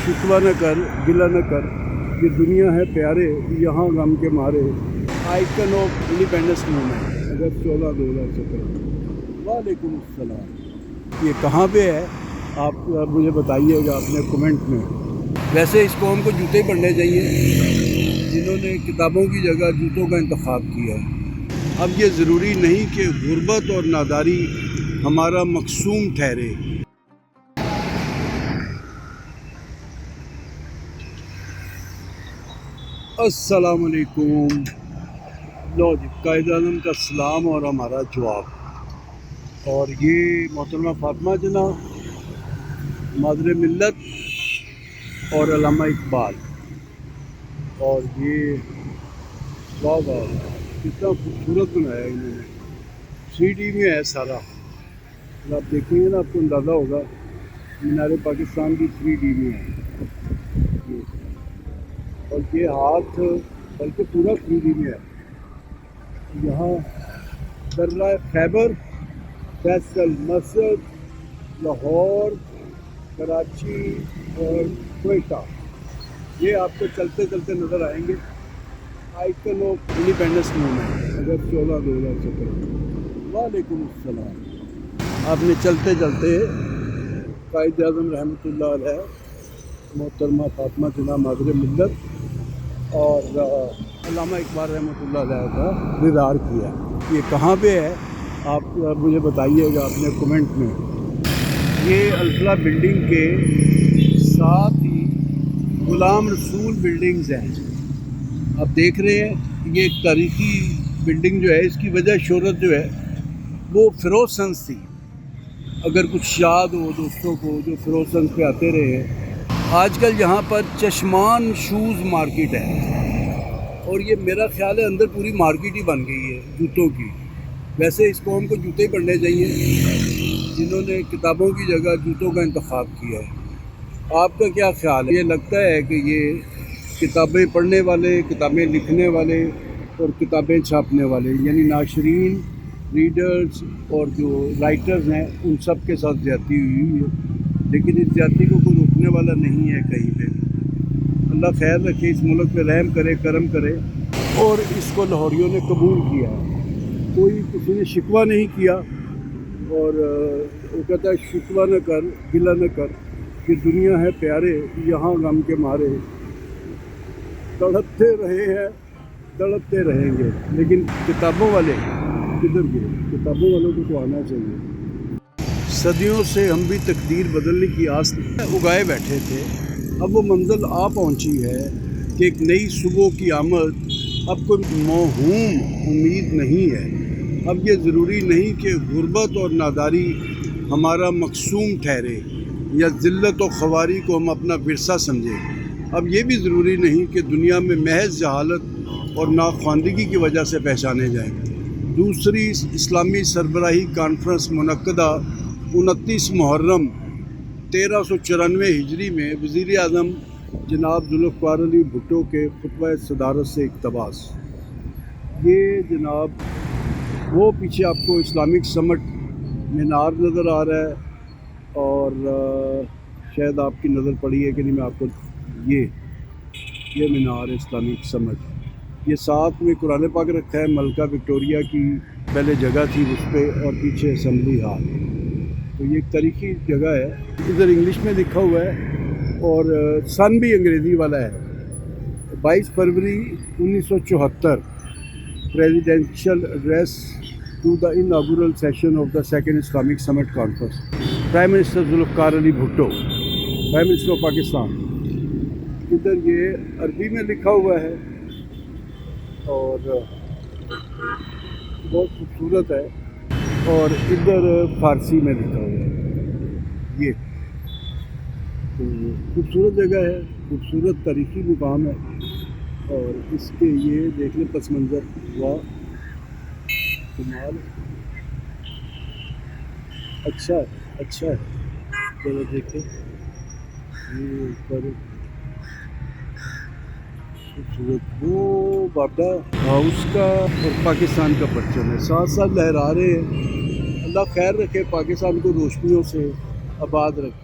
शिकवा न कर, गिला न कर, ये दुनिया है प्यारे, यहाँ गम के मारे। आइकन ऑफ इंडिपेंडेंस मूवमेंट, अगस्त 16, 2017। वालेकुम अस्सलाम। ये कहाँ पे है आप मुझे बताइएगा अपने कमेंट में। वैसे इस कौम को जूते पढ़ने चाहिए जिन्होंने किताबों की जगह जूतों का इंतखाब किया है। अब ये ज़रूरी नहीं कि गुर्बत और नादारी हमारा मकसूम ठहरे। अस्सलाम वालेकुम। लो जी, कायद-ए-आज़म का सलाम और हमारा जवाब। और ये मोहतरमा फातिमा जना, मादरे मिल्लत और अल्लामा इकबाल। और ये वाह वाह, कितना खूबसूरत बनाया इन्होंने। 3D में है सारा। जब आप देखेंगे ना आपको अंदाज़ा होगा मीनार पाकिस्तान की 3D में है। और ये हाथ बल्कि पूरा 3D में है। यहाँ दर्रा खैबर, फैसल मस्जिद, लाहौर, कराची और कोयटा, ये आपको चलते चलते नज़र आएंगे। आइकन ऑफ इंडिपेंडेंस मूवमेंट, अगस्त 16, 2017। वालेकुम अस्सलाम। आपने चलते चलते कायद-ए-आज़म रहमतुल्लाह अलैह, मोहतरमा फातिमा जना मादरे मिल्लत और अल्लामा इकबाल रहमतुल्लाह अलैह का दीदार किया। ये कहाँ पे है आप मुझे बताइएगा अपने कमेंट में। ये अल्फला बिल्डिंग के साथ ही गुलाम रसूल बिल्डिंग्स हैं। आप देख रहे हैं ये एक तारीखी बिल्डिंग जो है, इसकी वजह शोहरत जो है वो फिरोजशंस थी। अगर कुछ याद हो दोस्तों को जो फिरोजशंस पे आते रहे। आजकल यहाँ पर चश्मान शूज़ मार्केट है और ये मेरा ख्याल है अंदर पूरी मार्केट ही बन गई है जूतों की। वैसे इस कौम को जूते पढ़ने चाहिए जिन्होंने किताबों की जगह जूतों का इंतखाब किया है। आपका क्या ख्याल है? ये लगता है कि ये किताबें पढ़ने वाले, किताबें लिखने वाले और किताबें छापने वाले यानी नाशरीन, रीडर्स और जो राइटर्स हैं उन सब के साथ ज़्यादती हुई है। लेकिन इस ज़्यादती को कोई रोकने वाला नहीं है कहीं पे। अल्लाह खैर रखे, इस मुल्क पे रहम करे, करम करे। और इसको लाहौरियों ने कबूल किया, कोई किसी ने शिकवा नहीं किया। और वो कहता है शिकवा न कर, गिला न कर, कि दुनिया है प्यारे, यहाँ गम के मारे। तड़पते रहे हैं, तड़पते रहेंगे। लेकिन किताबों वाले किधर गए? किताबों वालों को तो आना चाहिए। सदियों से हम भी तकदीर बदलने की आस उगाए बैठे थे। अब वो मंजिल आ पहुंची है कि एक नई सुबह की आमद अब कोई मौहूम उम्मीद नहीं है। अब ये ज़रूरी नहीं कि गुर्बत और नादारी हमारा मकसूम ठहरे या ज़िल्लत और ख्वारी को हम अपना विरसा समझें। अब ये भी ज़रूरी नहीं कि दुनिया में महज जहालत और नाख्वानदगी की वजह से पहचाने जाएँ। दूसरी इस्लामी सरबराही कॉन्फ्रेंस मुनक्कदा 29 मुहर्रम 1394 हिजरी में वज़ीर आज़म जनाब ज़ुल्फ़िकार अली भुट्टो के खुतबा सदारत से इक़्तिबास। ये जनाब वो पीछे आपको इस्लामिक समिट मीनार नज़र आ रहा है। और शायद आपकी नज़र पड़ी है कि नहीं, मैं आपको ये मीनार इस्लामिक समिट, ये साथ में कुरान पाक रखा है। मलका विक्टोरिया की पहले जगह थी उस पर, और पीछे असम्बली हाल। तो ये एक तारीखी जगह है। इधर इंग्लिश में लिखा हुआ है और सन भी अंग्रेज़ी वाला है। 22 फरवरी 1974 presidential address to the inaugural session of the second Islamic summit conference. Prime minister Zulfikar Ali Bhutto, prime minister of Pakistan. इधर ये अरबी में लिखा हुआ है और बहुत खूबसूरत है। और इधर फ़ारसी में लिखा हुआ है। ये तो खूबसूरत जगह है, खूबसूरत तारीखी मुकाम है। और इसके ये देख लें पस मंज़र, वाह कमाल, अच्छा है। चलो देखें ये ऊपर खूबसूरत वो बाटा हाउस का और पाकिस्तान का परचम है, साथ साथ लहरा रहे हैं। अल्लाह खैर रखे, पाकिस्तान को रोशनियों से आबाद रखे।